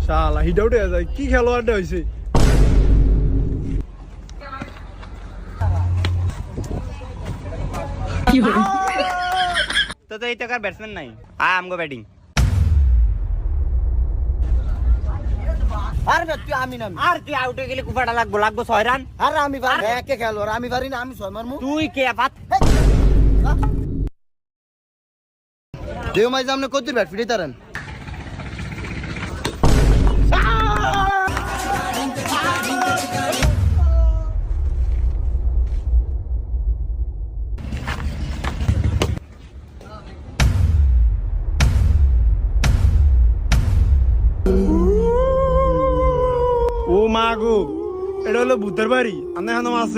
শালা হিটা উঠে যায়, কি খেলোয়াড়টা হয়েছে। তো এই টাকার ব্যাটসম্যান নাই, আমগো ব্যাটিং। আর তুই আমি নাম আর তুই আউটে গেলে কুফাটা লাগবো 6 রান। আর আমি পারি একে খেলো আমি পারি না, আমি 6 মারমু। তুই কে পাত দেও মাই সামনে কত ব্যাট ফিরে তারেন। ও মা গো, এটা হলো ভূতের বাড়ি, আমি এখন